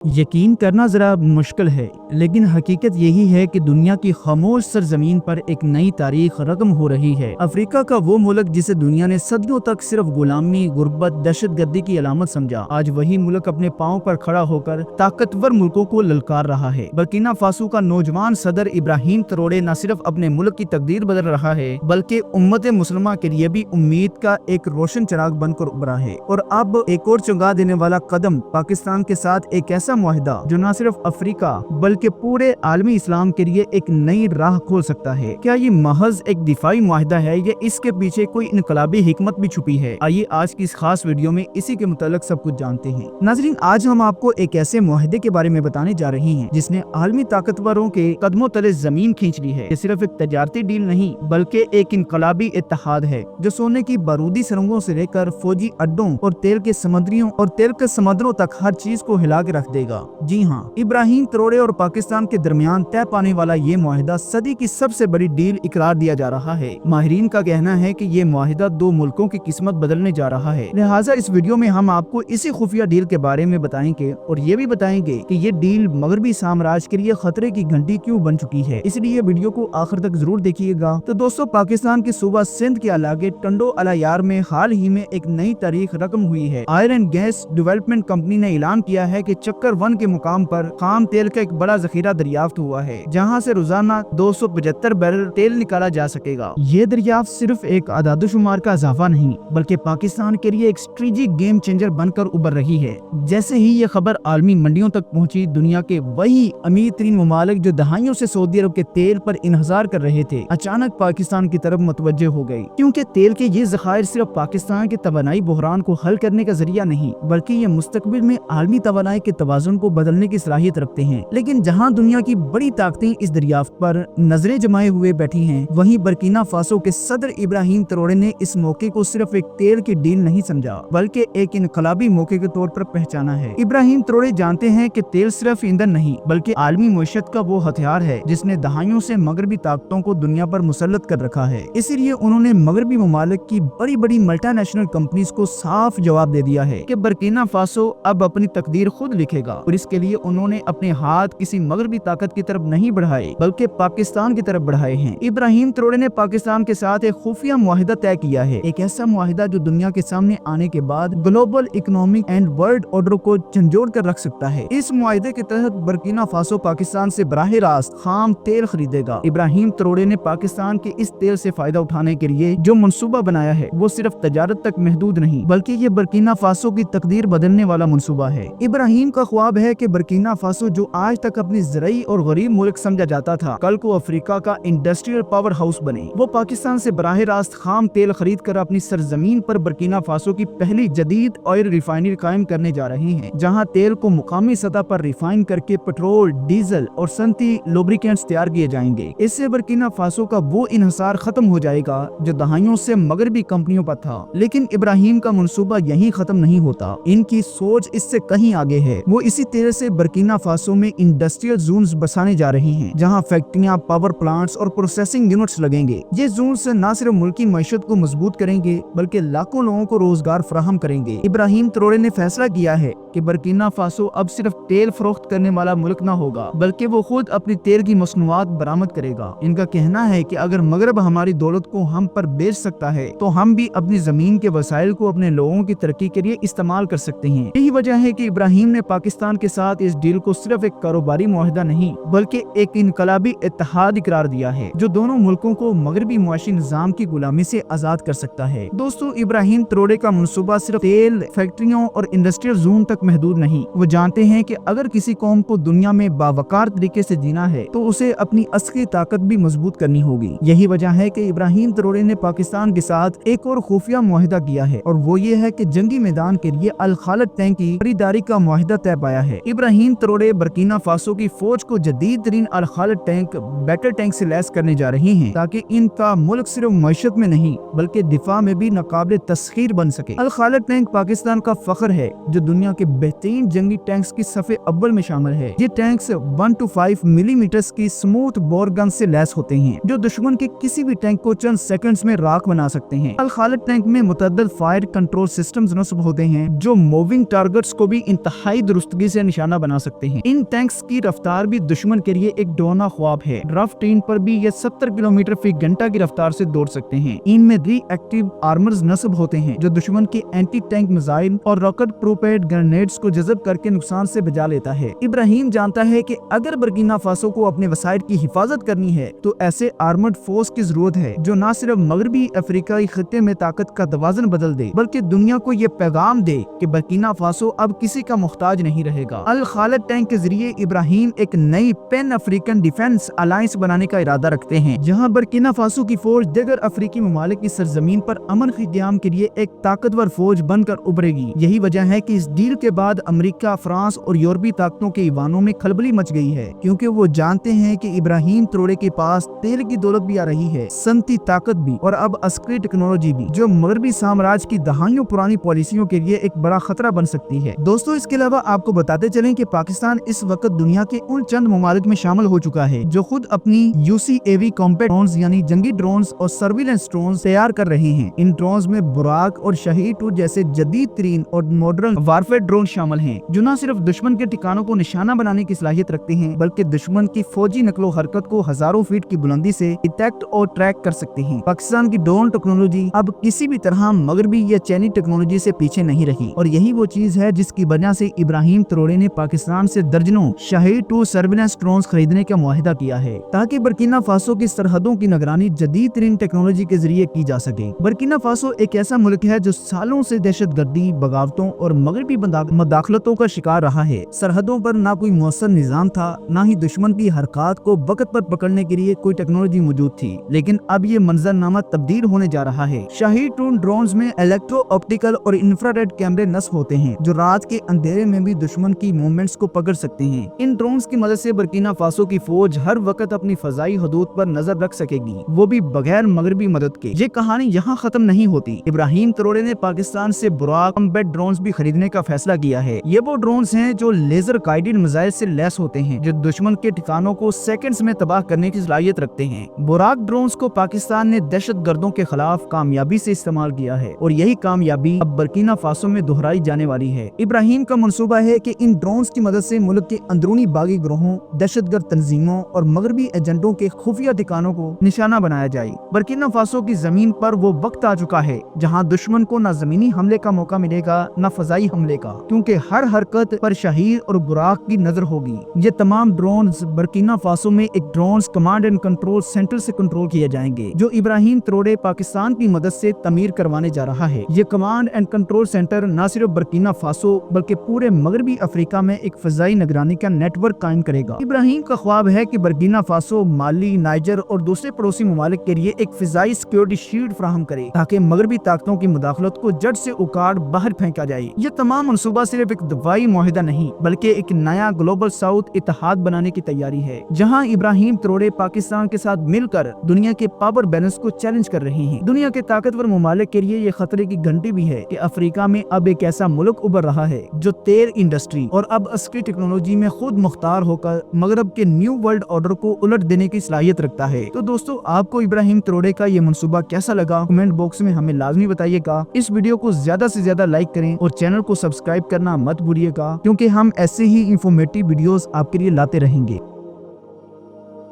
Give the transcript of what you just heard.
यकीन करना जरा मुश्किल है, लेकिन हकीकत यही है कि दुनिया की खामोश सरजमीन पर एक नई तारीख रकम हो रही है। अफ्रीका का वो मुल्क जिसे दुनिया ने सदियों तक सिर्फ गुलामी, गुर्बत, दहशतगर्दी की अलामत समझा, आज वही मुल्क अपने पांव पर खड़ा होकर ताकतवर मुल्कों को ललकार रहा है। बर्किना फासो का नौजवान सदर इब्राहिम ट्रोरे न सिर्फ अपने मुल्क की तकदीर बदल रहा है, बल्कि उम्मत मुसलमा के लिए भी उम्मीद का एक रोशन चिराग बनकर उभरा है। और अब एक और चौंका देने वाला कदम पाकिस्तान के साथ एक ऐसा मुआहिदा जो न सिर्फ अफ्रीका बल्कि पूरे आलमी इस्लाम के लिए एक नई राह खोल सकता है। क्या ये महज एक दिफाई मुआहिदा है या इसके पीछे कोई इनकलाबी हिकमत भी छुपी है? आइए आज की इस खास वीडियो में इसी के मुतालिक सब कुछ जानते हैं। नाज़रीन, आज हम आपको एक ऐसे मुआहिदे के बारे में बताने जा रहे हैं जिसने आलमी ताकतवरों के कदमों तले जमीन खींच ली है। ये सिर्फ एक तजारती डील नहीं बल्कि एक इनकलाबी इत्तेहाद है जो सोने की बारूदी सुरंगों से लेकर फौजी अड्डों और तेल के समुद्रों तक हर चीज को हिला के रख देगा। जी हाँ, इब्राहिम ट्रोरे और पाकिस्तान के दरमियान तय पाने वाला ये मुआहिदा सदी की सबसे बड़ी डील इकरार दिया जा रहा है। माहिरीन का कहना है कि ये मुआहिदा दो मुल्कों की किस्मत बदलने जा रहा है। लिहाजा इस वीडियो में हम आपको इसी खुफिया डील के बारे में बताएंगे और ये भी बताएंगे कि ये डील मगरबी साम्राज्य के लिए खतरे की घंटी क्यों बन चुकी है। इसलिए वीडियो को आखिर तक जरूर देखिएगा। तो दोस्तों, पाकिस्तान के सूबा सिंध के इलाके टंडो अलायार में हाल ही में एक नई तारीख रकम हुई है। आयरन गैस डेवलपमेंट कंपनी ने ऐलान किया है कि चक्कर 1 के मुकाम पर खाम तेल का एक बड़ा जखीरा दरियाफ्त हुआ है, जहां से रोजाना 275 बैरल तेल निकाला जा सकेगा। ये दरियाफ्त सिर्फ एक आदादोशुमार का इजाफा नहीं बल्कि पाकिस्तान के लिए एक स्ट्रेटेजिक गेम चेंजर बनकर उभर रही है। जैसे ही ये खबर आलमी मंडियों तक पहुंची, दुनिया के वही अमीर तरीन ममालिक जो दहाइयों से सऊदी अरब के तेल पर इन्हसार कर रहे थे, अचानक पाकिस्तान की तरफ मुतवज्जे हो गए। क्योंकि तेल के ये ज़खायर सिर्फ पाकिस्तान के तवानाई बहरान को हल करने का जरिया नहीं बल्कि ये मुस्तकबिल में आलमी तवानाई के तवाज़ुन को बदलने की सलाहियत रखते हैं। लेकिन जहां दुनिया की बड़ी ताकतें इस दरियाफ्त पर नजरें जमाए हुए बैठी हैं, वहीं बर्किना फासो के सदर इब्राहिम ट्रोरे ने इस मौके को सिर्फ एक तेल की डील नहीं समझा बल्कि एक इनकलाबी मौके के तौर पर पहचाना है। इब्राहिम ट्रोरे जानते हैं कि तेल सिर्फ ईंधन नहीं बल्कि आलमी मईशत का वो हथियार है जिसने दहाइयों से मगरबी ताकतों को दुनिया पर मुसल्लत कर रखा है। इसीलिए उन्होंने मगरबी ममालिक की बड़ी बड़ी मल्टीनेशनल कंपनीज को साफ जवाब दे दिया है कि बर्किना फासो अब अपनी तकदीर खुद लिखेगा। और इसके लिए उन्होंने अपने हाथ किसी मगरबी ताकत की तरफ नहीं बढ़ाए बल्कि पाकिस्तान की तरफ बढ़ाए हैं। इब्राहिम ट्रोरे ने पाकिस्तान के साथ एक खुफिया मुआहिदा तय किया है, एक ऐसा मुआहिदा जो दुनिया के सामने आने के बाद global economic and world order को झंझोड़ कर रख सकता है। इस मुआहिदे के तहत बर्किना फासो पाकिस्तान से बराह रास्त खाम तेल खरीदेगा। इब्राहिम ट्रोरे ने पाकिस्तान के इस तेल से फायदा उठाने के लिए जो मंसूबा बनाया है वो सिर्फ तजारत तक महदूद नहीं बल्कि ये बर्किना फासो की तकदीर बदलने वाला मंसूबा है। इब्राहिम का ख्वाब है कि बर्किना फासो जो आज तक अपनी ज़राई और गरीब मुल्क समझा जाता था, कल को अफ्रीका का इंडस्ट्रियल पावर हाउस बने। वो पाकिस्तान से बराह रास्त खाम तेल खरीद कर अपनी सरजमीन पर बर्किना फासो की पहली जदीद ऑयल रिफाइनरी कायम करने जा रहे हैं, जहां तेल को मुकामी सतह पर रिफाइन करके पेट्रोल, डीजल और सनती लुब्रिकेंट्स तैयार किए जाएंगे। इससे बर्किना फासो का वो इन्हसार खत्म हो जाएगा जो दहाइयों से मगरबी कंपनियों पर था। लेकिन इब्राहिम का मंसूबा यहीं खत्म नहीं होता, इनकी सोच इससे कहीं आगे है। वो इसी तेल से बर्किना फासो में इंडस्ट्रियल जोन्स बसाने जा रही हैं, जहां फैक्ट्रियां, पावर प्लांट्स और प्रोसेसिंग यूनिट्स लगेंगे। ये जोन्स न सिर्फ मुल्की मईशत को मजबूत करेंगे बल्कि लाखों लोगों को रोजगार फराहम करेंगे। इब्राहिम ट्रोरे ने फैसला किया है कि बर्किना फासो अब सिर्फ तेल फरोख्त करने वाला मुल्क न होगा बल्कि वो खुद अपनी तेल की मसनूआत बरामद करेगा। इनका कहना है कि अगर मगरब हमारी दौलत को हम पर बेच सकता है तो हम भी अपनी जमीन के वसाइल को अपने लोगों की तरक्की के लिए इस्तेमाल कर सकते हैं। यही वजह है कि इब्राहिम ने पाकिस्तान के साथ इस डील को सिर्फ एक कारोबारी मुआहिदा नहीं बल्कि एक इनकलाबी इत्तेहाद करार दिया है जो दोनों मुल्कों को मगरबी मुआशी निजाम की गुलामी से आजाद कर सकता है। दोस्तों, इब्राहिम ट्रोरे का मंसूबा सिर्फ तेल फैक्ट्रियों और इंडस्ट्रियल जोन तक महदूद नहीं। वो जानते हैं कि अगर किसी कौम को दुनिया में बावकार तरीके से जीना है तो उसे अपनी असली ताकत भी मजबूत करनी होगी। यही वजह है कि इब्राहिम ट्रोरे ने पाकिस्तान के साथ एक और खुफिया मुआहिदा किया है और वो ये है कि जंगी मैदान के लिए अल खालिद टैंक की खरीदारी का मुआहिदा तय पाया है। इब्राहिम ट्रोरे बर्किना फासो की फौज को जदीद तरीन अल खालिद टैंक बैटल टैंक से लैस करने जा रही हैं ताकि इनका मुल्क सिर्फ मईशत में नहीं बल्कि दिफा में भी नाकाबिल तस्खीर बन सके। अल खालिद टैंक पाकिस्तान का फख्र है जो दुनिया के बेहतरीन जंगी टैंक्स की सफ़े अव्वल में शामिल है। ये टैंक्स 1 to 5 मिलीमीटर की स्मूथ बोर गन से लैस होते हैं जो दुश्मन के किसी भी टैंक को चंद सेकंड्स में राख बना सकते हैं। अल खालिद टैंक में मुतअद्दिद फायर कंट्रोल सिस्टम्स नस्ब होते हैं जो मूविंग टारगेट्स को भी इंतहाई दुरुस्त पुख्तगी से निशाना बना सकते हैं। इन टैंक्स की रफ्तार भी दुश्मन के लिए एक डरावना ख्वाब है। रफ टेन पर भी ये 70 किलोमीटर फी घंटा की रफ्तार से दौड़ सकते हैं। इनमें रिएक्टिव आर्मर्स नस्ब होते हैं जो दुश्मन के एंटी टैंक मिसाइल और रॉकेट प्रोपेड ग्रेनेड्स को जज़ब करके नुकसान से बचा लेता है। इब्राहिम जानता है कि अगर बर्किना फासो को अपने वसाइल की हिफाजत करनी है तो ऐसे आर्मर्ड फोर्स की जरूरत है जो न सिर्फ मगरबी अफ्रीकाई खित्ते में ताकत का तवाज़ुन बदल दे बल्कि दुनिया को ये पैगाम दे कि बर्किना फासो अब किसी का मुख्ताज नहीं रहेगा। अल खालिद टैंक के जरिए इब्राहिम एक नई पैन अफ्रीकन डिफेंस अलायंस बनाने का इरादा रखते हैं जहां बर्किना फासो की फौज दीगर अफ्रीकी ममालिक की सरजमीन पर अमन क़याम के लिए एक ताकतवर फौज बनकर उभरेगी। यही वजह है कि इस डील के बाद अमेरिका, फ्रांस और यूरोपीय ताकतों के ईवानों में खलबली मच गई है क्योंकि वो जानते हैं कि इब्राहिम त्रोड़े के पास तेल की दौलत भी आ रही है, सनती ताकत भी और अब अस्करी टेक्नोलॉजी भी जो मगरबी साम्राज्य की दहाइयों पुरानी पॉलिसियों के लिए एक बड़ा खतरा बन सकती है। दोस्तों, इसके अलावा आपको बताते चलें कि पाकिस्तान इस वक्त दुनिया के उन चंद ममालिक में शामिल हो चुका है जो खुद अपनी UCAV कॉम्बैट ड्रोन्स यानी जंगी ड्रोन्स और सर्विलेंस ड्रोन्स तैयार कर रहे हैं। इन ड्रोन्स में बुराक और शाहीद-2 जैसे जदीद तरीन और मॉडर्न वारफेयर ड्रोन शामिल हैं जो न सिर्फ दुश्मन के ठिकानों को निशाना बनाने की सलाहियत रखते हैं बल्कि दुश्मन की फौजी नकलो हरकत को हजारों फीट की बुलंदी से डिटेक्ट और ट्रैक कर सकते हैं। पाकिस्तान की ड्रोन टेक्नोलॉजी अब किसी भी तरह मगरबी या चीनी टेक्नोलॉजी से पीछे नहीं रही और यही वो चीज है जिसकी वजह से इब्राहिम त्रोड़े ने पाकिस्तान से दर्जनों शाहीद-2 सर्विलेंस ड्रोन्स खरीदने का मुआहिदा किया है ताकि बर्किना फासो की सरहदों की निगरानी जदीद तरीन टेक्नोलॉजी के जरिए की जा सके। बर्किना फासो एक ऐसा मुल्क है जो सालों से दहशतगर्दी, बगावतों और मगरबी मदाखलतों का शिकार रहा है। सरहदों पर न कोई मुअस्सर निजाम था, न ही दुश्मन की हरकत को वक्त पर पकड़ने के लिए कोई टेक्नोलॉजी मौजूद थी, लेकिन अब ये मंजरनामा तब्दील होने जा रहा है। शाहीद-2 ड्रोन्स में इलेक्ट्रो ऑप्टिकल और इंफ्रारेड कैमरे नस्ब होते हैं जो रात के अंधेरे में भी दुश्मन की मूवमेंट्स को पकड़ सकते हैं। इन ड्रोन्स की मदद से बर्किना फासो की फौज हर वक्त अपनी फजाई हदूद पर नजर रख सकेगी, वो भी बगैर मगरबी मदद के। ये कहानी यहाँ खत्म नहीं होती। इब्राहिम त्रोड़े ने पाकिस्तान से बुराक कॉम्बैट ड्रोन्स भी खरीदने का फैसला किया है। ये वो ड्रोन्स हैं जो लेजर गाइडेड मिसाइल से लैस होते हैं जो दुश्मन के ठिकानों को सेकंड्स में तबाह करने की सलाहियत रखते हैं। बुराक ड्रोन्स को पाकिस्तान ने दहशत गर्दों के खिलाफ कामयाबी से इस्तेमाल किया है और यही कामयाबी अब बर्किना फासो में दोहराई जाने वाली है। इब्राहिम का मंसूबा है कि इन ड्रोन्स की मदद से मुल्क के अंदरूनी बागी ग्रोहों, दहशतगर्द तंजीमों और मगरबी एजेंटों के खुफिया ठिकानों को निशाना बनाया जाए। बर्किना फासो की जमीन पर वो वक्त आ चुका है जहां दुश्मन को न जमीनी हमले का मौका मिलेगा न फजाई हमले का, क्योंकि हर हरकत पर शाहीद और बुराक की नजर होगी। ये तमाम ड्रोन्स बर्किना फासो में एक drones command and control centre से कंट्रोल किए जाएंगे जो इब्राहिम त्रोड़े पाकिस्तान की मदद से तमीर करवाने जा रहा है। ये कमांड एंड कंट्रोल सेंटर न सिर्फ बर्किना फासो बल्कि पूरे मगरबी अफ्रीका में एक फजाई निगरानी का नेटवर्क कायम करेगा। इब्राहिम का ख्वाब है कि बर्किना फासो, माली, नाइजर और दूसरे पड़ोसी ममालिक के लिए एक फिजाई सिक्योरिटी शील्ड फराहम करे ताकि मगरबी ताकतों की मुदाखलत को जड़ से उखाड़ बाहर फेंका जाए। ये तमाम मनसूबा सिर्फ एक दवाई मुआहिदा नहीं बल्कि एक नया ग्लोबल साउथ इत्तेहाद बनाने की तैयारी है जहां इब्राहिम त्रोड़े पाकिस्तान के साथ मिलकर दुनिया के पावर बैलेंस को चैलेंज कर रहे हैं। दुनिया के ताकतवर ममालिक के लिए ये खतरे की घंटी भी है कि अफ्रीका में अब एक ऐसा मुल्क उभर रहा है जो तेल इंडस्ट्री और अब अस्करी टेक्नोलॉजी में खुद मुख्तार होकर मगरब के न्यू वर्ल्ड ऑर्डर को उलट देने की सलाहियत रखता है। तो दोस्तों, आपको इब्राहिम त्रोड़े का ये मंसूबा कैसा लगा कमेंट बॉक्स में हमें लाजमी बताइएगा। इस वीडियो को ज्यादा से ज्यादा लाइक करें और चैनल को सब्सक्राइब करना मत भूलिएगा क्योंकि हम ऐसे ही इंफॉर्मेटिव वीडियोस आपके लिए लाते रहेंगे।